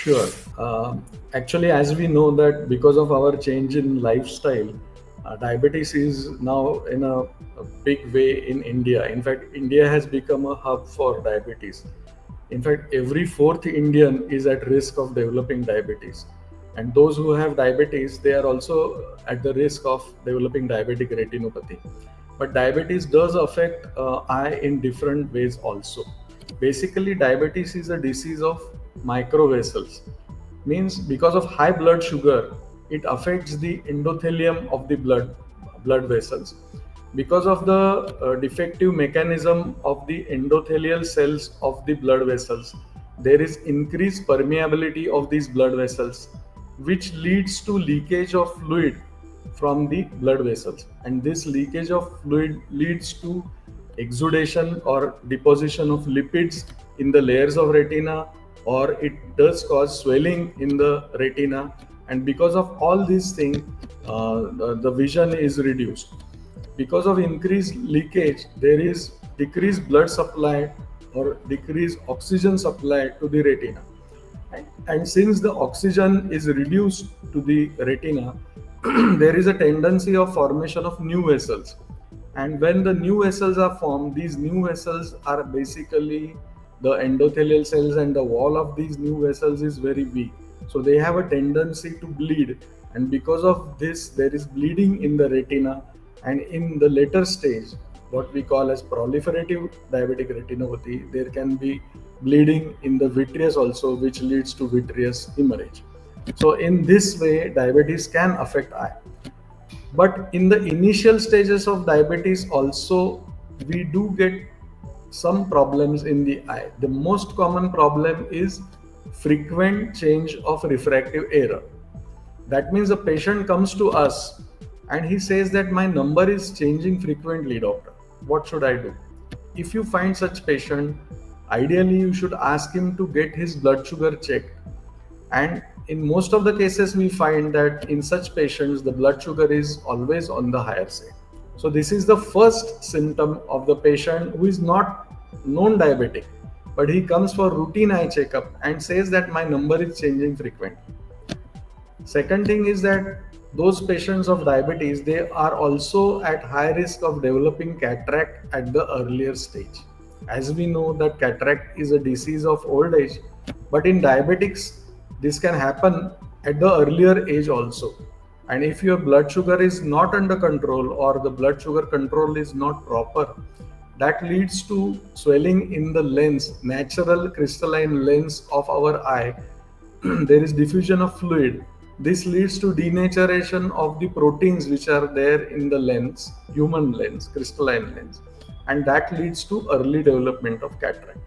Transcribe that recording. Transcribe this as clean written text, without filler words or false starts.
Sure. Actually, as we know that because of our change in lifestyle, diabetes is now in a big way in India. In fact, India has become a hub for diabetes. In fact, every fourth Indian is at risk of developing diabetes. And those who have diabetes, they are also at the risk of developing diabetic retinopathy. But diabetes does affect eye in different ways also. Basically, diabetes is a disease of microvessels. Means because of high blood sugar, it affects the endothelium of the blood vessels. Because of the defective mechanism of the endothelial cells of the blood vessels, there is increased permeability of these blood vessels, which leads to leakage of fluid from the blood vessels, and this leakage of fluid leads to exudation or deposition of lipids in the layers of retina, or it does cause swelling in the retina. And because of all these things, the vision is reduced. Because of increased leakage, there is decreased blood supply or decreased oxygen supply to the retina. And since the oxygen is reduced to the retina, there is a tendency of formation of new vessels. And when the new vessels are formed, these new vessels are basically the endothelial cells, and the wall of these new vessels is very weak. So they have a tendency to bleed. And because of this, there is bleeding in the retina. And in the later stage, what we call as proliferative diabetic retinopathy, there can be bleeding in the vitreous also, which leads to vitreous hemorrhage. So in this way, diabetes can affect eye. But in the initial stages of diabetes also, we do get some problems in the eye. The most common problem is frequent change of refractive error. That means the patient comes to us and he says that my number is changing frequently, doctor. What should I do? If you find such patient, ideally you should ask him to get his blood sugar checked. And in most of the cases, we find that in such patients, the blood sugar is always on the higher side. So this is the first symptom of the patient who is not known diabetic, but he comes for routine eye checkup and says that my number is changing frequently. Second thing is that those patients of diabetes, they are also at high risk of developing cataract at the earlier stage. As we know that cataract is a disease of old age, but in diabetics, this can happen at the earlier age also. And if your blood sugar is not under control or the blood sugar control is not proper, that leads to swelling in the lens, natural crystalline lens of our eye. There is diffusion of fluid. This leads to denaturation of the proteins which are there in the lens, human lens, crystalline lens, and that leads to early development of cataract.